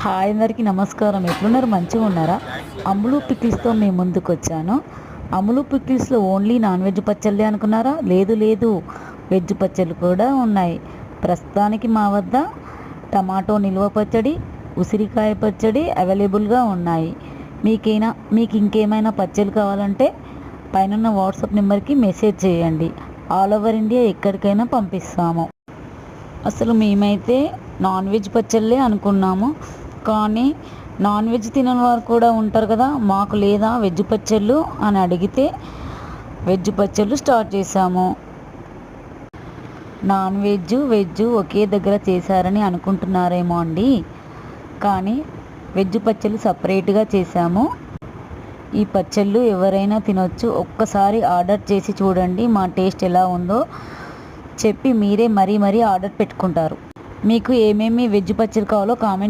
Hi అందరికీ నమస్కారం. ఎట్లున్నారు? మంచిగా ఉన్నారా? అమ్ములు పికిల్స్తో మేము ముందుకు వచ్చాను. అమ్ములు పికిల్స్లో ఓన్లీ నాన్ వెజ్ పచ్చళ్ళే అనుకున్నారా? లేదు లేదు, వెజ్ పచ్చళ్ళు కూడా ఉన్నాయి. ప్రస్తుతానికి మా వద్ద టమాటో నిల్వ పచ్చడి, ఉసిరికాయ పచ్చడి అవైలబుల్గా ఉన్నాయి. మీకు ఇంకేమైనా పచ్చళ్ళు కావాలంటే పైన వాట్సాప్ నెంబర్కి మెసేజ్ చేయండి. ఆల్ ఓవర్ ఇండియా ఎక్కడికైనా పంపిస్తాము. అసలు మేమైతే నాన్ వెజ్ పచ్చళ్ళే అనుకున్నాము, కానీ నాన్ వెజ్ తినని వారు కూడా ఉంటారు కదా, మాకు లేదా వెజ్ పచ్చళ్ళు అని అడిగితే వెజ్ పచ్చళ్ళు స్టార్ట్ చేశాము. నాన్ వెజ్ వెజ్ ఒకే దగ్గర చేశారని అనుకుంటున్నారేమో అండి, కానీ వెజ్ పచ్చళ్ళు సపరేట్గా చేశాము. ఈ పచ్చళ్ళు ఎవరైనా తినొచ్చు. ఒక్కసారి ఆర్డర్ చేసి చూడండి, మా టేస్ట్ ఎలా ఉందో చెప్పి మీరే మరీ ఆర్డర్ పెట్టుకుంటారు. మీకు ఏమేమి వెజ్ పచ్చళ్ళు కావాలో కామెంట్